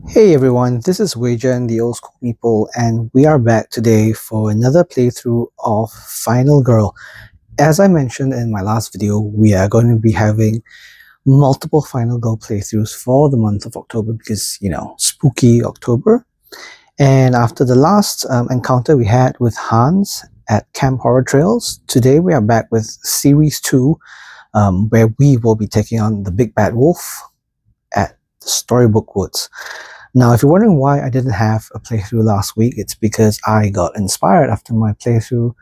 Hey everyone, this is Weijen, the Old School People, and we are back today for another playthrough of Final Girl. As I mentioned in my last video, we are going to be having multiple Final Girl playthroughs for the month of October because, spooky October. And after the last encounter we had with Hans at Camp Horror Trails, today we are back with Series 2, where we will be taking on the Big Bad Wolf at Storybook Woods. Now, if you're wondering why I didn't have a playthrough last week, it's because I got inspired after my playthrough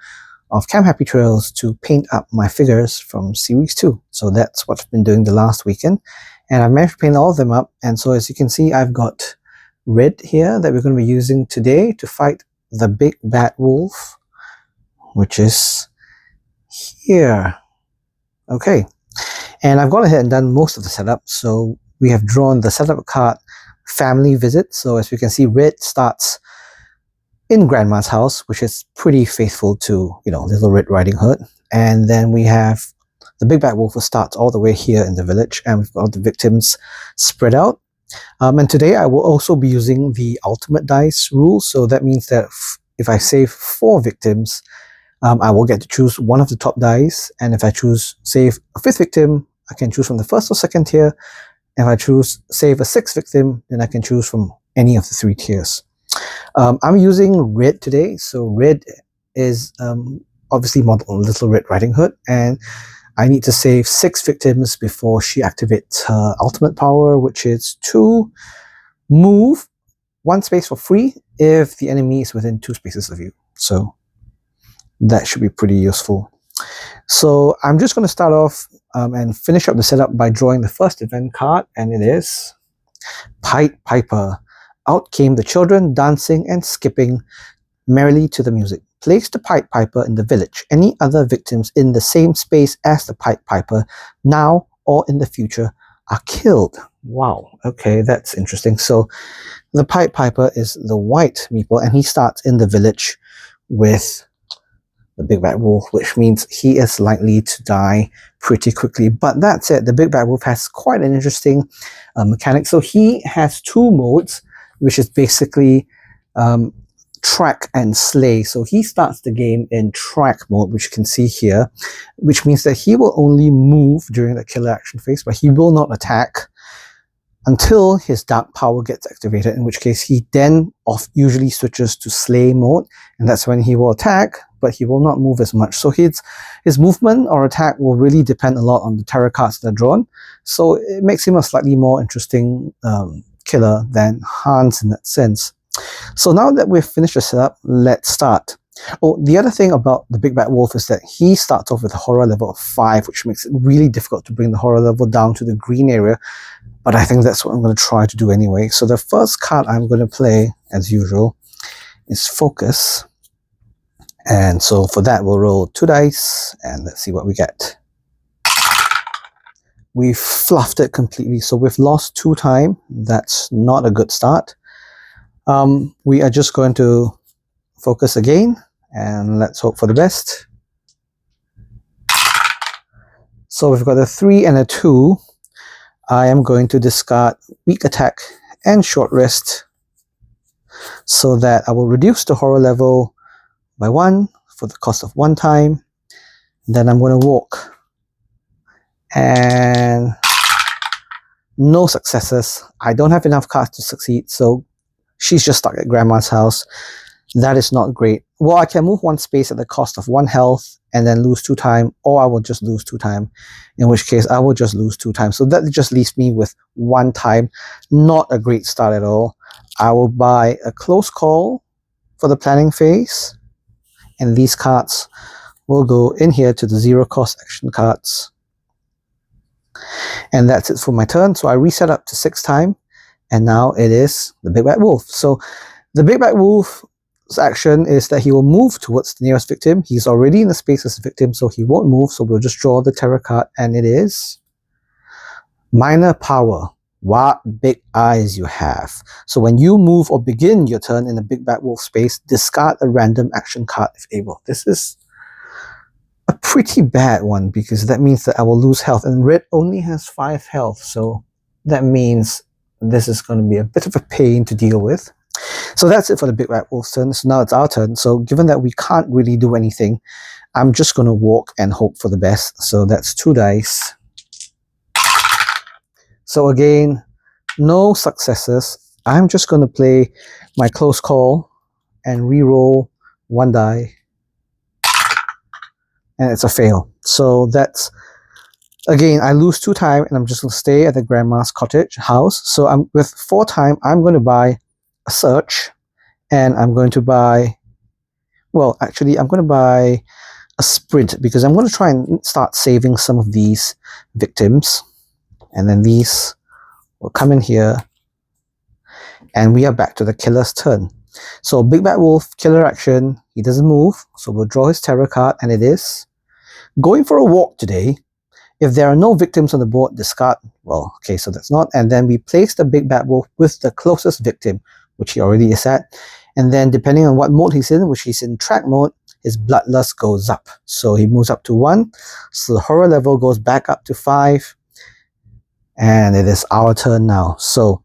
of Camp Happy Trails to paint up my figures from Series 2. So that's what I've been doing the last weekend. And I've managed to paint all of them up. And so as you can see, I've got red here that we're going to be using today to fight the Big Bad Wolf, which is here. Okay. And I've gone ahead and done most of the setup. So we have drawn the setup card Family Visit. So as we can see, red starts in Grandma's house, which is pretty faithful to, Little Red Riding Hood. And then we have the Big Bad Wolf starts all the way here in the village, and we've got the victims spread out. And today I will also be using the ultimate dice rule. So that means that if I save 4 victims, I will get to choose one of the top dice. And if I save a 5th victim, I can choose from the 1st or 2nd tier. If I save a 6th victim, then I can choose from any of the 3 tiers. I'm using red today, so red is obviously modeled on Little Red Riding Hood, and I need to save 6 victims before she activates her ultimate power, which is to move 1 space for free if the enemy is within 2 spaces of you. So that should be pretty useful. So I'm just going to start off and finish up the setup by drawing the first event card, and it is Pied Piper. Out came the children, dancing and skipping merrily to the music. Place the Pied Piper in the village. Any other victims in the same space as the Pied Piper, now or in the future, are killed. Wow, okay, that's interesting. So the Pied Piper is the white meeple, and he starts in the village with the Big Bad Wolf, which means he is likely to die pretty quickly. But that said, the Big Bad Wolf has quite an interesting mechanic. So he has 2 modes, which is basically track and slay. So he starts the game in track mode, which you can see here, which means that he will only move during the killer action phase, but he will not attack until his dark power gets activated, in which case he then usually switches to slay mode, and that's when he will attack, but he will not move as much. So his movement or attack will really depend a lot on the tarot cards that are drawn. So it makes him a slightly more interesting killer than Hans in that sense. So now that we've finished the setup, let's start. Oh, the other thing about the Big Bad Wolf is that he starts off with a horror level of 5, which makes it really difficult to bring the horror level down to the green area. But I think that's what I'm going to try to do anyway. So the first card I'm going to play, as usual, is Focus. And so for that, we'll roll 2 dice, and let's see what we get. We fluffed it completely, so we've lost 2 time. That's not a good start. We are just going to focus again, and let's hope for the best. So we've got a 3 and a 2. I am going to discard Weak Attack and Short Rest so that I will reduce the horror level by 1 for the cost of 1 time. Then I'm going to walk. And no successes. I don't have enough cards to succeed, so she's just stuck at Grandma's house. That is not great. Well, I can move 1 space at the cost of 1 health and then lose 2 time, or I will just lose 2 time, in which case I will just lose 2 times. So that just leaves me with 1 time. Not a great start at all. I will buy a Close Call for the planning phase, and these cards will go in here to the 0 cost action cards. And that's it for my turn. So I reset up to 6 time, and now it is the Big Bad Wolf. So the Big Bad Wolf's action is that he will move towards the nearest victim. He's already in the space as a victim, so he won't move. So we'll just draw the tarot card, and it is Minor Power. What big eyes you have. So when you move or begin your turn in the Big Bad Wolf space, discard a random action card if able. This is a pretty bad one because that means that I will lose health, and red only has 5 health, so that means this is going to be a bit of a pain to deal with. So that's it for the Big Bad Wolf's turn. So now it's our turn. So given that we can't really do anything, I'm just going to walk and hope for the best. So that's 2 dice. So again, no successes. I'm just going to play my close call and re-roll 1 die. And it's a fail. So that's, again, I lose 2 time and I'm just going to stay at the grandma's cottage house. So I'm with 4 time, I'm going to buy a search, and I'm going to buy, well, actually, I'm going to buy a sprint because I'm going to try and start saving some of these victims. And then these will come in here, and we are back to the killer's turn. So Big Bad Wolf, killer action, he doesn't move, so we'll draw his terror card, and it is going for a walk today. If there are no victims on the board, discard. Well, okay, so that's not. And then we place the Big Bad Wolf with the closest victim, which he already is at. And then depending on what mode he's in, which he's in track mode, his bloodlust goes up. So he moves up to 1. So the horror level goes back up to 5. And it is our turn now. So,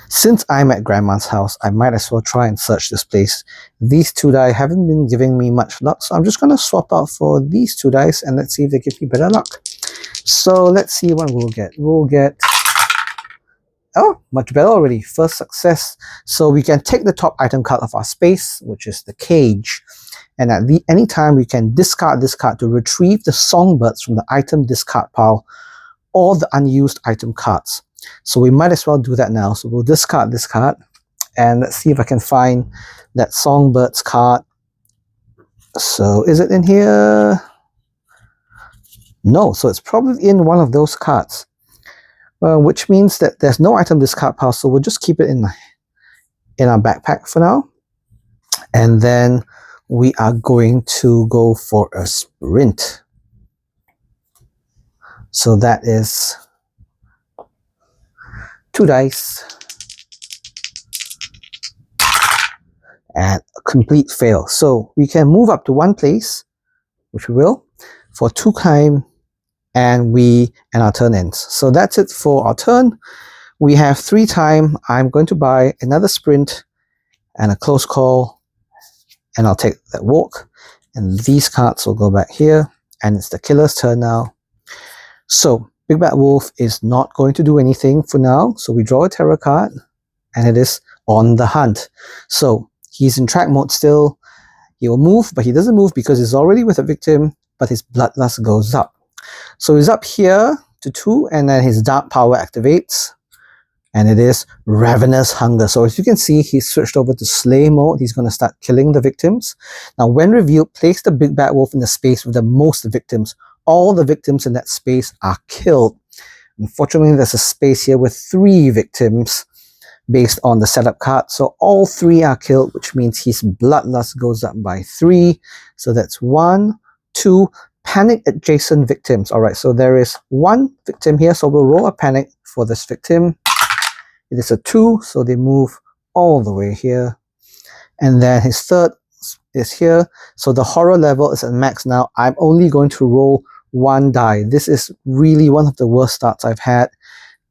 since I'm at Grandma's house, I might as well try and search this place. These 2 die haven't been giving me much luck, so I'm just going to swap out for these 2 dice and let's see if they give me better luck. So let's see what we'll get. We'll get, oh, much better already. First success. So we can take the top item card of our space, which is the cage. And at any time, we can discard this card to retrieve the songbirds from the item discard pile or the unused item cards. So we might as well do that now. So we'll discard this card and let's see if I can find that songbirds card. So is it in here? No, so it's probably in one of those cards, which means that there's no item discard pile. So we'll just keep it in our backpack for now. And then we are going to go for a sprint. So that is 2 dice and a complete fail. So we can move up to 1 place, which we will, for 2 time, and our turn ends. So that's it for our turn. We have 3 time. I'm going to buy another sprint and a close call, and I'll take that walk. And these cards will go back here, and it's the killer's turn now. So Big Bad Wolf is not going to do anything for now. So we draw a terror card, and it is on the hunt. So he's in track mode still. He will move, but he doesn't move because he's already with a victim, but his bloodlust goes up. So he's up here to 2, and then his dark power activates, and it is Ravenous Hunger. So as you can see, he's switched over to slay mode. He's going to start killing the victims. Now when revealed, place the Big Bad Wolf in the space with the most victims. All the victims in that space are killed. Unfortunately, there's a space here with 3 victims based on the setup card. So all 3 are killed, which means his bloodlust goes up by 3. So that's 1, 2, panic adjacent victims. All right, so there is 1 victim here. So we'll roll a panic for this victim. It is a 2, so they move all the way here. And then his third is here. So the horror level is at max now. I'm only going to roll 1 die. This is really one of the worst starts I've had.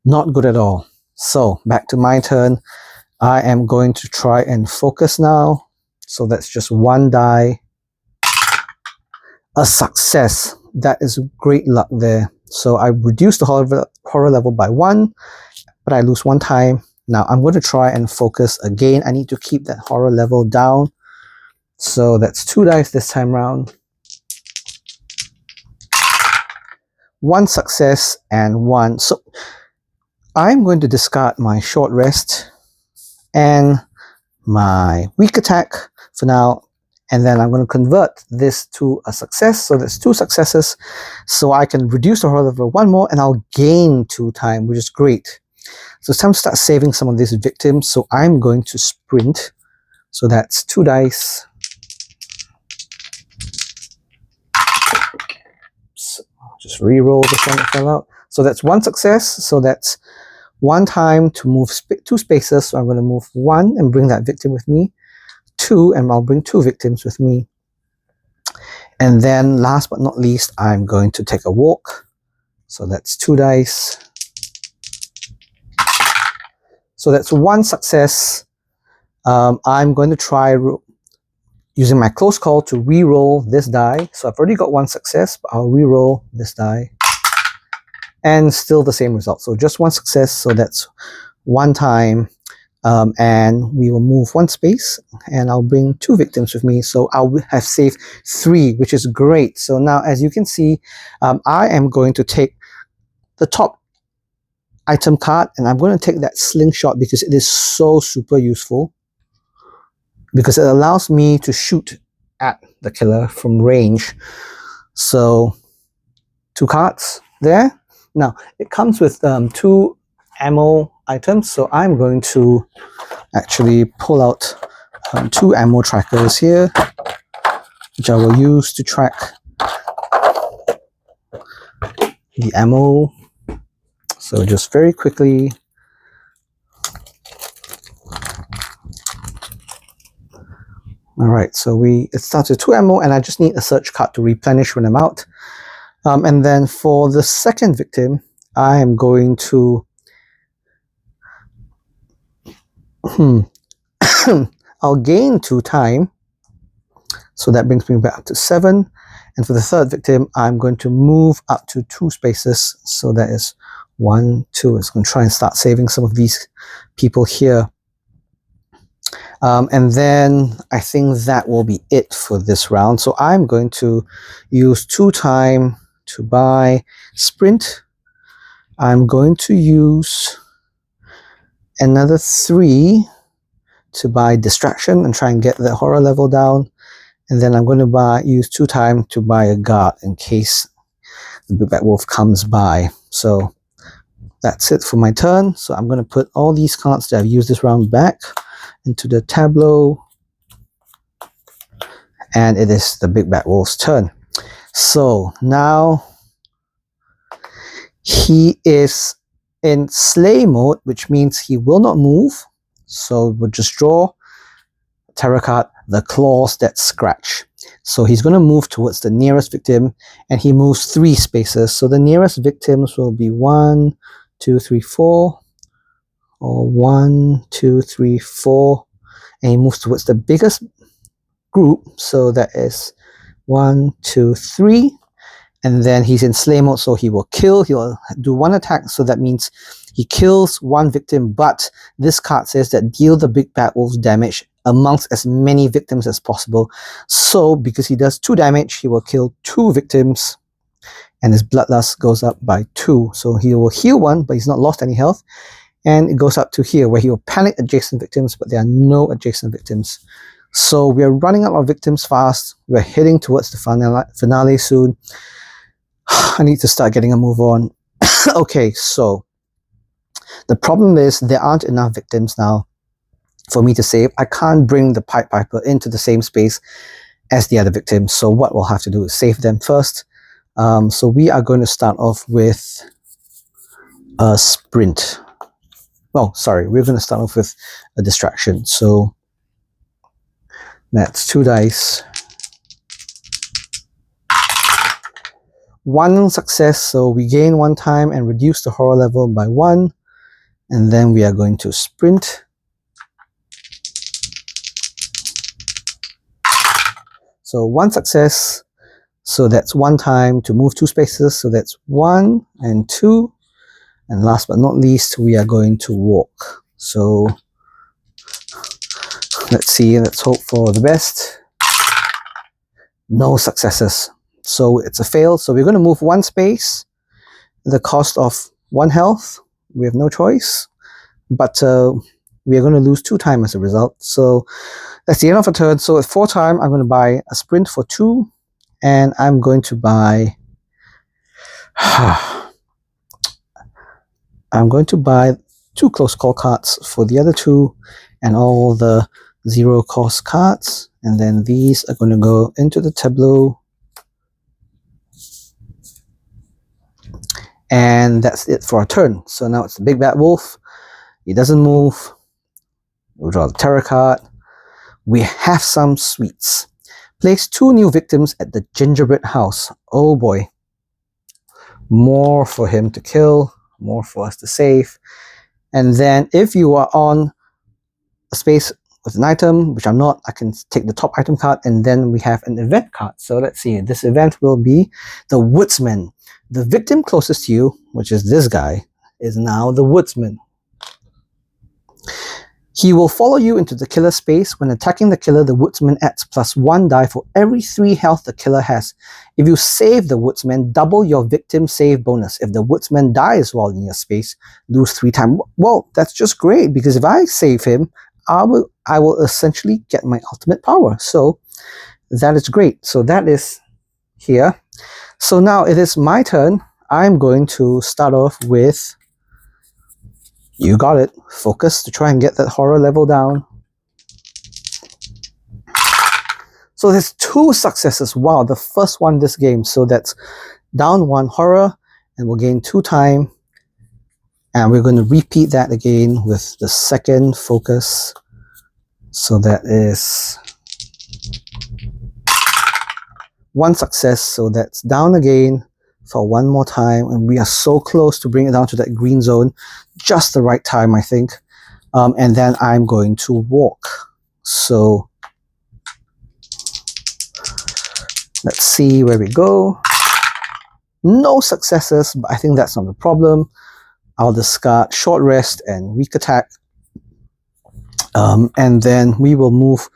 Not good at all. So back to my turn. I am going to try and focus now. So that's just 1 die. A success. That is great luck there. So I reduced the horror level by 1, but I lose 1 time. Now I'm going to try and focus again. I need to keep that horror level down. So that's 2 dice this time round. 1 success and 1. So I'm going to discard my short rest and my weak attack for now. And then I'm going to convert this to a success. So that's 2 successes. So I can reduce the horror level 1 more and I'll gain 2 time, which is great. So it's time to start saving some of these victims. So I'm going to sprint. So that's 2 dice. So just re-roll this one that fell out. So that's 1 success. So that's 1 time to move 2 spaces. So I'm going to move 1 and bring that victim with me. 2, and I'll bring 2 victims with me. And then last but not least, I'm going to take a walk. So that's 2 dice. So that's one success. I'm going to try using my close call to re-roll this die. So I've already got one success, but I'll re-roll this die. And still the same result. So just one success, so that's one time. And we will move one space, and I'll bring 2 victims with me. So I'll have saved 3, which is great. So now, as you can see, I am going to take the top item card, and I'm going to take that slingshot because it is so super useful, because it allows me to shoot at the killer from range. So 2 cards there. Now it comes with 2 ammo items, so I'm going to actually pull out 2 ammo trackers here, which I will use to track the ammo. So just very quickly, alright, so it starts with 2 ammo, and I just need a search card to replenish when I'm out. And then for the second victim, I am going to I'll gain 2 time, so that brings me back up to 7. And for the third victim, I'm going to move up to 2 spaces, so that is 1, 2. It's going to try and start saving some of these people here. And then I think that will be it for this round. So I'm going to use 2 time to buy sprint. I'm going to use another 3 to buy distraction and try and get the horror level down. And then I'm going to use 2 time to buy a guard in case the big bad wolf comes by. So that's it for my turn. So I'm going to put all these cards that I've used this round back into the tableau, and it is the big bad wolf's turn. So now he is in slay mode, which means he will not move. So we'll just draw tarot card, the claws that scratch. So he's going to move towards the nearest victim, and he moves 3 spaces. So the nearest victims will be 1, 2, 3, 4, or 1, 2, 3, 4, and he moves towards the biggest group. So that is 1, 2, 3, and then he's in slay mode, so he will kill. He'll do 1 attack, so that means he kills 1 victim, but this card says that deal the big bad wolf's damage amongst as many victims as possible. So because he does 2 damage, he will kill 2 victims, and his bloodlust goes up by 2. So he will heal 1, but he's not lost any health, and it goes up to here where he will panic adjacent victims, but there are no adjacent victims. So we are running out of victims fast. We're heading towards the finale soon. I need to start getting a move on. Okay, so the problem is there aren't enough victims now for me to save. I can't bring the Pied Piper into the same space as the other victims. So what we'll have to do is save them first. So we are going to start off with a sprint. Oh, sorry, we're going to start off with a distraction. So that's 2 dice. 1 success, so we gain 1 time and reduce the horror level by 1. And then we are going to sprint. So 1 success, so that's 1 time to move 2 spaces, so that's 1 and 2. And last but not least, we are going to walk. So let's see, let's hope for the best. No successes. So it's a fail. So we're going to move 1 space, the cost of 1 health. We have no choice, but we are going to lose 2 time as a result. So that's the end of a turn. So at 4 time, I'm going to buy a sprint for 2, and I'm going to buy I'm going to buy 2 close call cards for the other 2, and all the 0 cost cards, and then these are going to go into the tableau. And that's it for our turn. So now it's the big bad wolf. He doesn't move. We'll draw the tarot card. We have some sweets. Place 2 new victims at the gingerbread house. Oh boy. More for him to kill, more for us to save. And then if you are on a space with an item, which I'm not, I can take the top item card, and then we have an event card. So let's see, this event will be the Woodsman. The victim closest to you, which is this guy, is now the Woodsman. He will follow you into the killer space. When attacking the killer, the Woodsman adds +1 die for every 3 health the killer has. If you save the Woodsman, double your victim save bonus. If the Woodsman dies while in your space, lose 3 times. Well, that's just great, because if I save him, I will essentially get my ultimate power. So that is great. So that is here. So now it is my turn. I'm going to start off with, you got it, focus to try and get that horror level down. So there's 2 successes. Wow, the first one this game. So that's down 1 horror, and we'll gain 2 time. And we're going to repeat that again with the second focus. So that is 1 success. So that's down again for 1 more time. And we are so close to bring it down to that green zone. Just the right time, I think. And then I'm going to walk. So let's see where we go. No successes, but I think that's not the problem. I'll discard short rest and weak attack. And then we will move,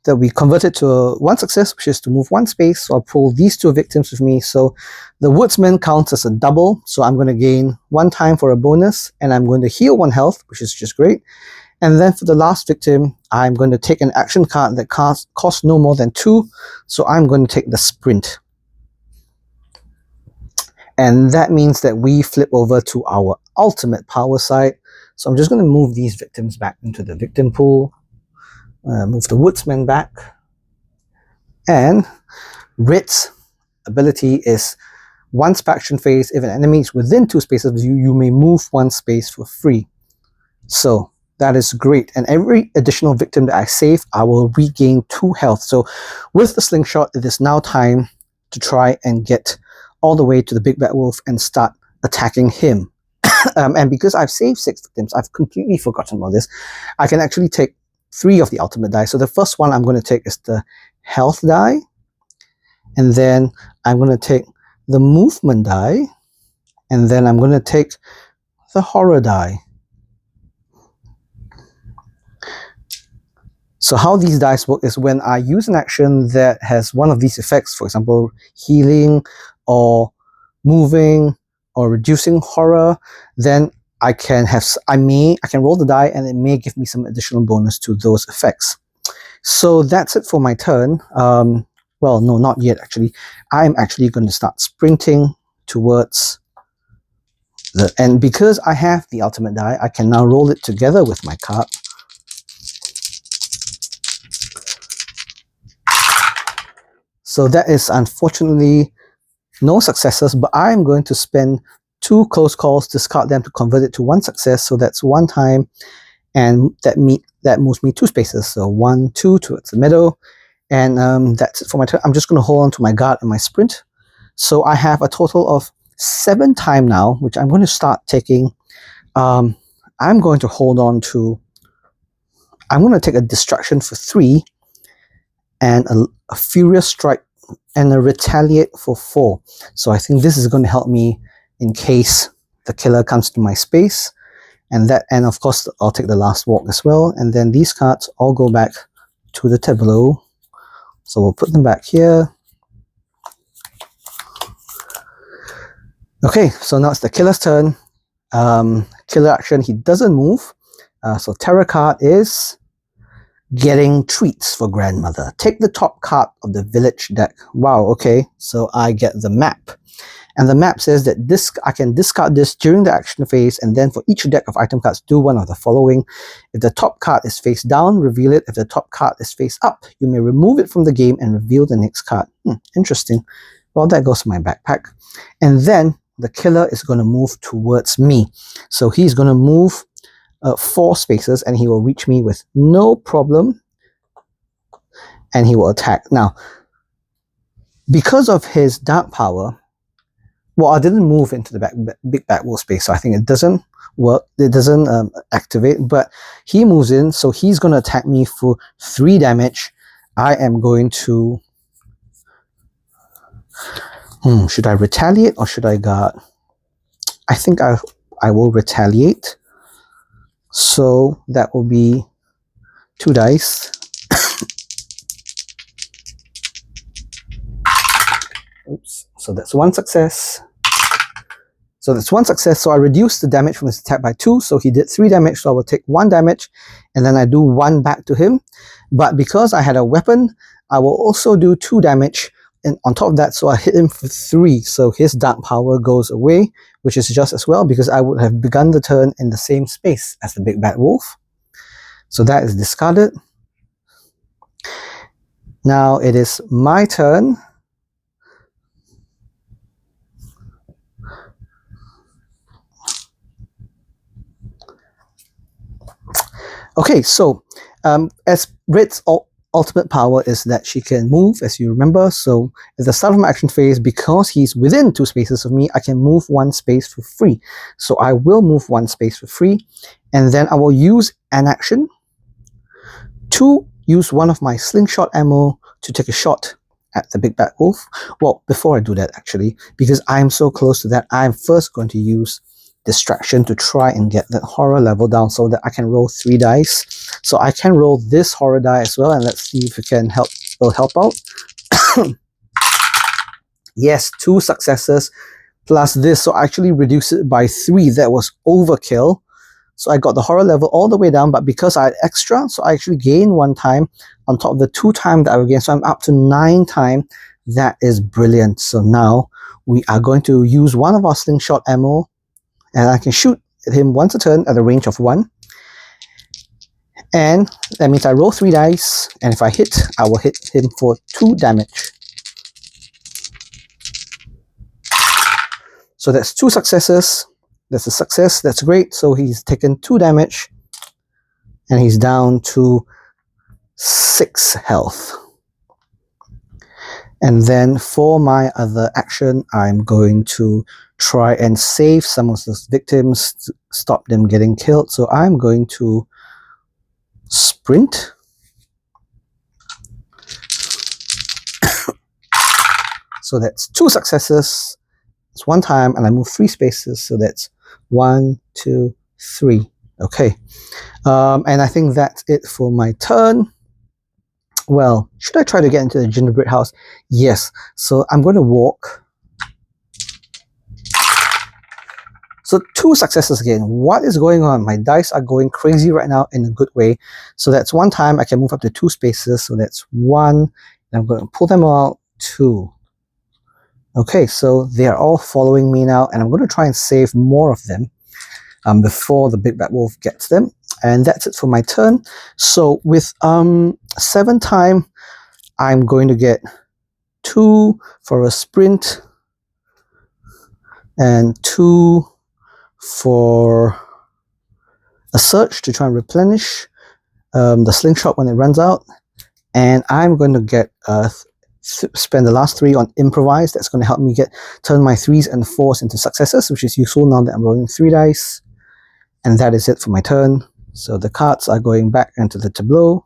that we convert it to 1 success, which is to move 1 space. So I'll pull these 2 victims with me. So the Woodsman counts as a double. So I'm going to gain 1 time for a bonus, and I'm going to heal 1 health, which is just great. And then for the last victim, I'm going to take an action card that costs no more than 2. So I'm going to take the Sprint. And that means that we flip over to our ultimate power side. So I'm just going to move these victims back into the victim pool. Move the Woodsman back. And Red's ability is once per action phase, if an enemy is within 2 spaces of you, you may move 1 space for free. So that is great. And every additional victim that I save, I will regain 2 health. So with the slingshot, it is now time to try and get all the way to the big bad wolf and start attacking him. And because I've saved 6 victims, I've completely forgotten about this. I can actually take 3 of the ultimate die. So the first one I'm going to take is the health die. And then I'm going to take the movement die. And then I'm going to take the horror die. So how these dice work is when I use an action that has one of these effects, for example, healing or moving or reducing horror, then I can roll the die and it may give me some additional bonus to those effects. So that's it for my turn. Well, no, not yet actually. I'm actually going to start sprinting towards and because I have the ultimate die, I can now roll it together with my card. So that is unfortunately no successes, but I'm going to spend 2 close calls, discard them to convert it to 1 success. So that's 1 time, and that moves me 2 spaces. So 1, 2 towards the middle, and that's it for my turn. I'm just going to hold on to my guard and my sprint. So I have a total of 7 time now, which I'm going to start taking. I'm going to hold on to. I'm going to take a distraction for 3, and a furious strike, and a retaliate for 4. So I think this is going to help me in case the killer comes to my space. And of course I'll take the last walk as well. And then these cards all go back to the tableau. So we'll put them back here. Okay, so now it's the killer's turn. Killer action, he doesn't move. So terror card is getting treats for grandmother. Take the top card of the village deck. Wow, okay. So I get the map. And the map says that I can discard this during the action phase, and then for each deck of item cards, do one of the following. If the top card is face down, reveal it. If the top card is face up, you may remove it from the game and reveal the next card. Interesting. Well, that goes to my backpack. And then the killer is going to move towards me. So he's going to move 4 spaces, and he will reach me with no problem, and he will attack. Now, because of his dark power, well, I didn't move into the big bad wolf space, so I think it doesn't work. It doesn't activate, but he moves in, so he's going to attack me for 3 damage. I am going to... should I retaliate or should I guard? I think I will retaliate. So that will be 2 dice. Oops. So that's 1 success. So that's 1 success. So I reduced the damage from his attack by 2. So he did 3 damage. So I will take 1 damage and then I do 1 back to him. But because I had a weapon, I will also do 2 damage. And on top of that, so I hit him for 3. So his dark power goes away, which is just as well because I would have begun the turn in the same space as the big bad wolf. So that is discarded. Now it is my turn. Okay, so as Red's ultimate power is that she can move, as you remember. So at the start of my action phase, because he's within 2 spaces of me, I can move 1 space for free. So I will move 1 space for free, and then I will use an action to use one of my slingshot ammo to take a shot at the big bad wolf. Well, before I do that, actually, because I'm so close to that, I'm first going to use distraction to try and get that horror level down so that I can roll 3 dice. So I can roll this horror die as well, and let's see if it can help. Will help out. Yes, 2 successes plus this, so I actually reduced it by 3. That was overkill. So I got the horror level all the way down, but because I had extra, so I actually gained 1 time on top of the 2 times that I would gain. So I'm up to 9 times. That is brilliant. So now we are going to use one of our slingshot ammo, and I can shoot at him once a turn at a range of 1. And that means I roll 3 dice, and if I hit, I will hit him for 2 damage. So that's 2 successes. That's a success. That's great. So he's taken 2 damage, and he's down to 6 health. And then for my other action, I'm going to try and save some of those victims to stop them getting killed. So I'm going to sprint. So that's 2 successes. It's 1 time, and I move 3 spaces. So that's 1, 2, 3. Okay. And I think that's it for my turn. Well, should I try to get into the gingerbread house? Yes. So I'm going to walk. So 2 successes again. What is going on? My dice are going crazy right now in a good way. So that's 1 time. I can move up to 2 spaces. So that's 1. And I'm going to pull them out. 2. Okay, so they are all following me now. And I'm going to try and save more of them before the big bad wolf gets them. And that's it for my turn. So with 7 time, I'm going to get 2 for a sprint and 2 for a search to try and replenish the slingshot when it runs out. And I'm going to get spend the last 3 on improvise. That's going to help me turn my 3s and 4s into successes, which is useful now that I'm rolling 3 dice. And that is it for my turn. So the cards are going back into the tableau.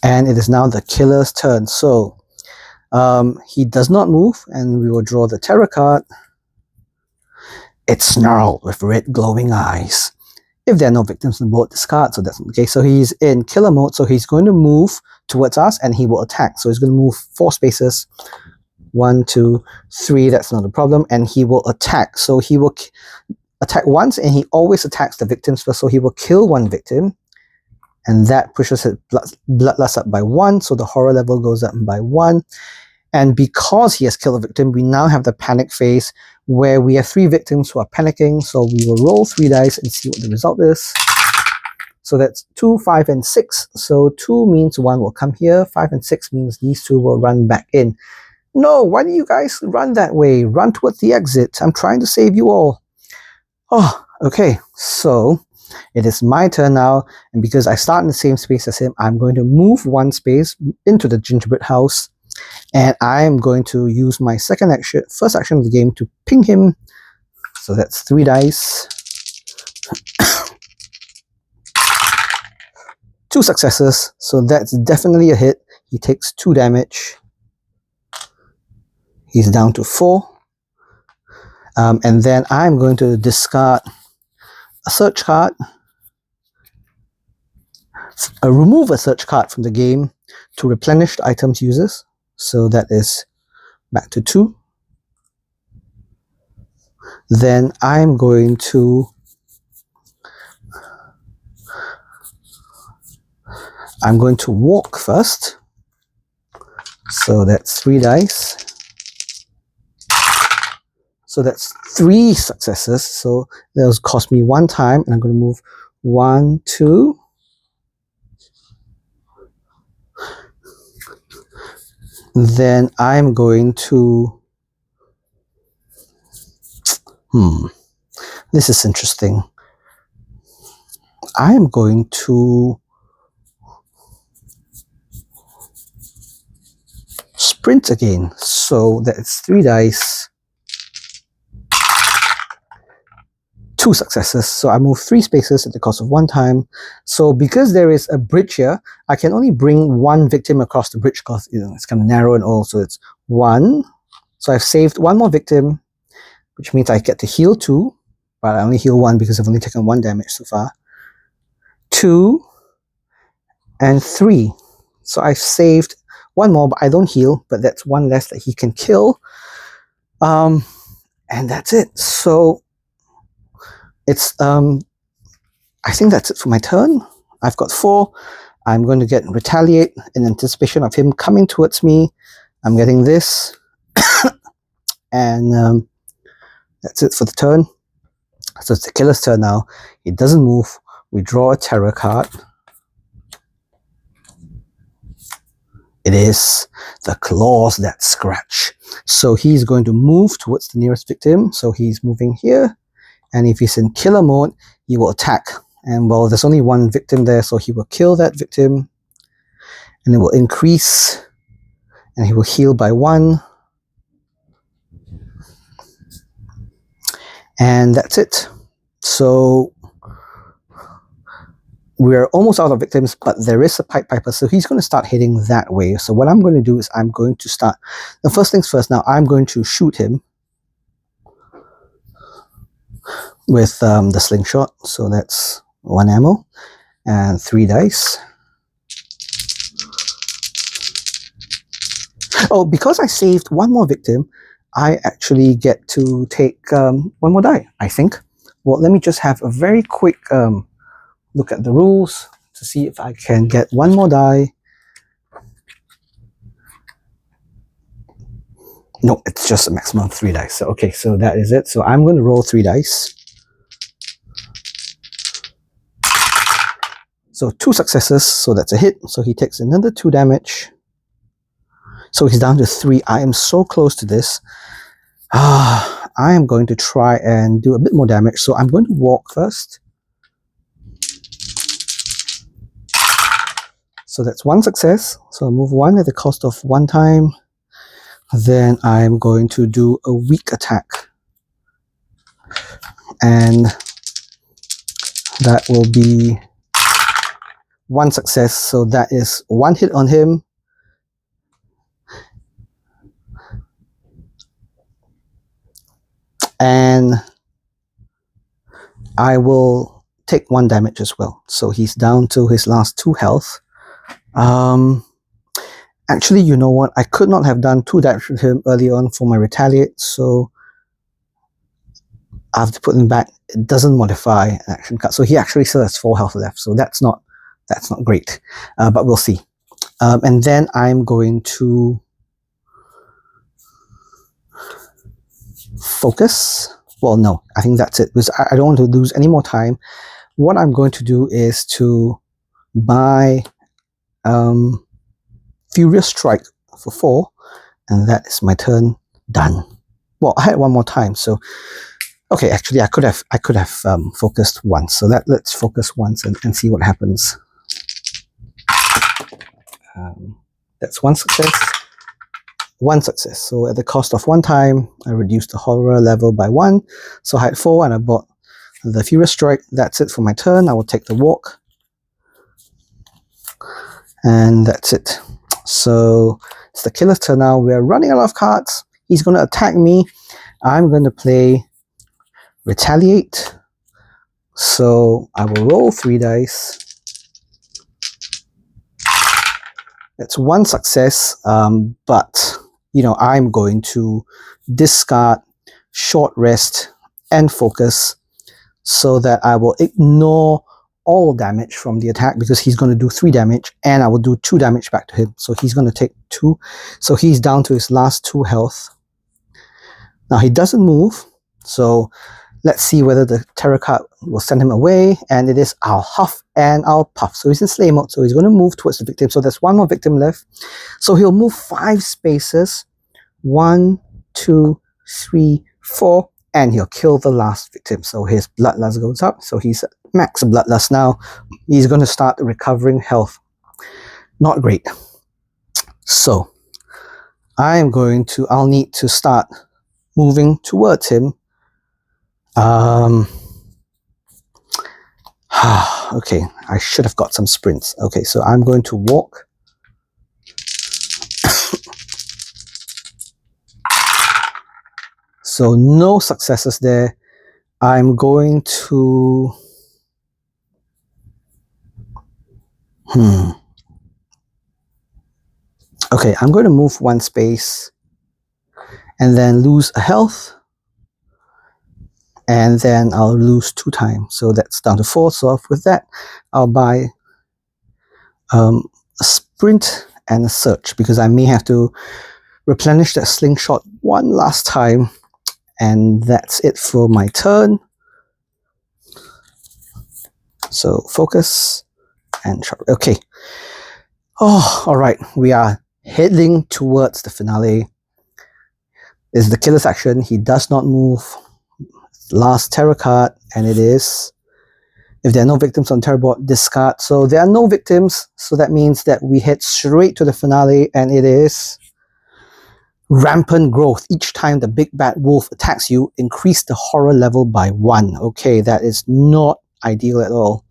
And it is now the killer's turn. So he does not move, and we will draw the terror card. It's snarled with red glowing eyes. If there are no victims on board, discard. So that's okay. So he's in killer mode. So he's going to move towards us, and he will attack. So he's going to move 4 spaces. 1, 2, 3. That's not a problem. And he will attack. So he will attack once, and he always attacks the victims first. So he will kill 1 victim, and that pushes his bloodlust up by 1. So the horror level goes up by 1. And because he has killed a victim, we now have the panic phase where we have 3 victims who are panicking. So we will roll 3 dice and see what the result is. So that's 2, 5, and 6. So 2 means 1 will come here. 5 and 6 means these 2 will run back in. No, why do you guys run that way? Run towards the exit. I'm trying to save you all. Oh, okay. So it is my turn now. And because I start in the same space as him, I'm going to move 1 space into the gingerbread house. And I am going to use my first action of the game to ping him So that's 3 dice. 2 successes, so that's definitely a hit. He takes 2 damage. He's down to 4. And then I'm going to discard a search card. Remove a search card from the game to replenish the items uses. So that is back to 2. Then I'm going to walk first. So that's 3 dice. So that's 3 successes. So that'll cost me 1 time, and I'm going to move 1, 2. Then I'm going to... This is interesting. I'm going to sprint again. So that's 3 dice. 2 successes. So I move 3 spaces at the cost of 1 time. So because there is a bridge here, I can only bring 1 victim across the bridge because it's kind of narrow and all. So it's 1. So I've saved 1 more victim, which means I get to heal 2, but I only heal 1 because I've only taken 1 damage so far. 2 and 3. So I've saved 1 more, but I don't heal, but that's 1 less that he can kill. And that's it. So it's I think that's it for my turn. I've got 4. I'm going to get retaliate in anticipation of him coming towards me. I'm getting this. And that's it for the turn. So it's the killer's turn now. He doesn't move. We draw a terror card. It is the claws that scratch. So he's going to move towards the nearest victim. So he's moving here. And if he's in killer mode, he will attack. And well, there's only 1 victim there, so he will kill that victim. And it will increase. And he will heal by 1. And that's it. So we're almost out of victims, but there is a Pied Piper, so he's going to start heading that way. So what I'm going to do is I'm going to start... The first things first, now I'm going to shoot him with the slingshot. So that's 1 ammo and 3 dice. Oh, because I saved 1 more victim, I actually get to take 1 more die, I think. Well, let me just have a very quick look at the rules to see if I can get 1 more die. No, it's just a maximum of 3 dice. So, okay, so that is it. So I'm going to roll 3 dice. So 2 successes, so that's a hit. So he takes another 2 damage. So he's down to 3. I am so close to this. I am going to try and do a bit more damage. So I'm going to walk first. So that's 1 success. So I move 1 at the cost of 1 time. Then I'm going to do a weak attack. And that will be 1 success. So that is 1 hit on him. And I will take 1 damage as well. So he's down to his last 2 health. Actually, you know what? I could not have done 2 damage to him early on for my retaliate, so I have to put him back. It doesn't modify an action card, so he actually still has 4 health left. So that's not great, but we'll see. And then I'm going to focus. Well, no, I think that's it, because I don't want to lose any more time. What I'm going to do is to buy Furious Strike for 4, and that is my turn done. Well, I had 1 more time, so okay. Actually, I could have focused once. So let's focus once and see what happens. That's 1 success. one success. So at the cost of one time, I reduced the horror level by 1. So I had 4 and I bought the Furious Strike. That's it for my turn. I will take the walk. And that's it. So it's the killer's turn now. We're running out of cards. He's going to attack me. I'm going to play Retaliate. So I will roll 3 dice. That's 1 success, but you know, I'm going to discard Short Rest and Focus so that I will ignore all damage from the attack, because he's going to do 3 damage and I will do 2 damage back to him. So he's going to take 2. So he's down to his last 2 health. Now he doesn't move, so let's see whether the tarot card will send him away, and it is I'll huff and I'll puff. So he's in slay mode, so he's going to move towards the victim. So there's 1 more victim left. So he'll move 5 spaces. 1, 2, 3, 4, and he'll kill the last victim. So his bloodlust goes up. So he's at max bloodlust now. He's going to start recovering health. Not great. So I'll need to start moving towards him. Okay, I should have got some sprints. Okay, so I'm going to walk. So no successes there. I'm going to... Okay, I'm going to move 1 space and then lose a health. And then I'll lose 2 times. So that's down to 4. So with that, I'll buy a sprint and a search, because I may have to replenish that slingshot 1 last time. And that's it for my turn. So focus and sharp. Okay. Oh, all right. We are heading towards the finale. This is the killer's action. He does not move. Last tarot card, and it is, if there are no victims on tarot board, discard. So there are no victims, so that means that we head straight to the finale, and it is Rampant Growth. Each time the big bad wolf attacks you, increase the horror level by 1. Okay, that is not ideal at all.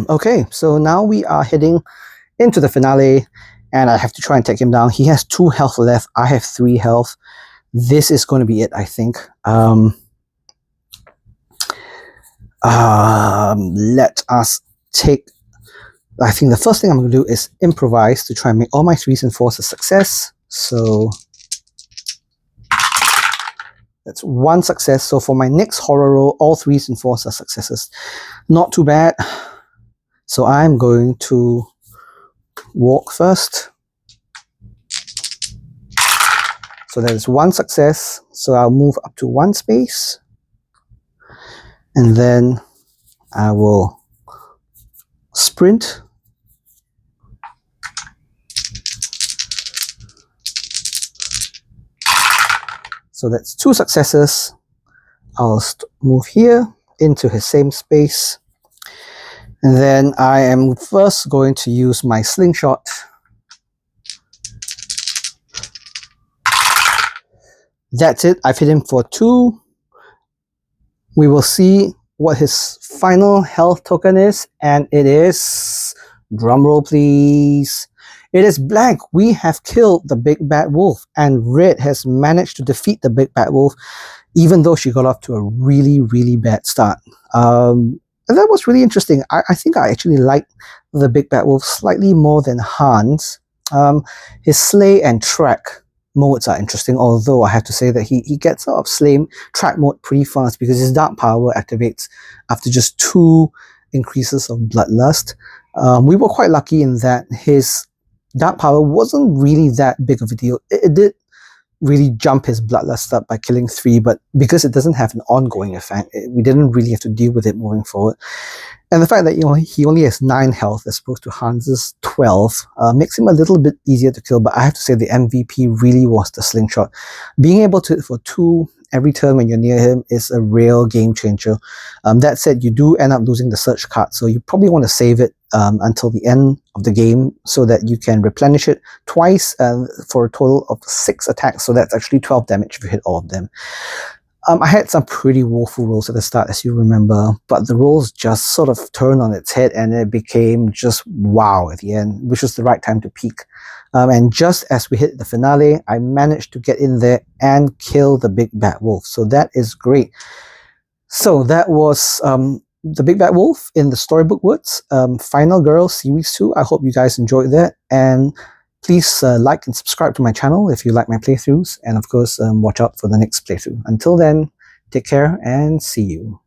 Okay, so now we are heading into the finale, and I have to try and take him down. He has 2 health left. I have 3 health. This is going to be it, I think. Let us take... I think the first thing I'm going to do is improvise to try and make all my 3s and 4s a success. So that's 1 success. So for my next horror roll, all 3s and 4s are successes. Not too bad. So I'm going to walk first. So that is 1 success. So I'll move up to 1 space. And then I will sprint. So that's 2 successes. I'll move here into his same space. And then I am first going to use my slingshot. That's it. I've hit him for 2. We will see what his final health token is, and it is, drumroll please, it is blank. We have killed the big bad wolf, and Red has managed to defeat the big bad wolf, even though she got off to a really, really bad start. And that was really interesting. I think I actually like the big bad wolf slightly more than Hans. His slay and track modes are interesting, although I have to say that he gets out of slay track mode pretty fast, because his dark power activates after just 2 increases of bloodlust. We were quite lucky in that his dark power wasn't really that big of a deal. It did really jump his bloodlust up by killing 3, but because it doesn't have an ongoing effect, we didn't really have to deal with it moving forward. And the fact that he only has 9 health as opposed to Hans's 12 makes him a little bit easier to kill. But I have to say the MVP really was the slingshot. Being able to hit for 2 every turn when you're near him is a real game changer. That said, you do end up losing the search card, so you probably want to save it until the end of the game so that you can replenish it twice for a total of 6 attacks, so that's actually 12 damage if you hit all of them. I had some pretty woeful rolls at the start, as you remember, but the rolls just sort of turned on its head and it became just wow at the end, which was the right time to peak. And just as we hit the finale, I managed to get in there and kill the big bad wolf. So that is great. So that was the Big Bad Wolf in the Storybook Woods, Final Girl Series 2. I hope you guys enjoyed that, and please like and subscribe to my channel if you like my playthroughs, and of course watch out for the next playthrough. Until then, take care and see you.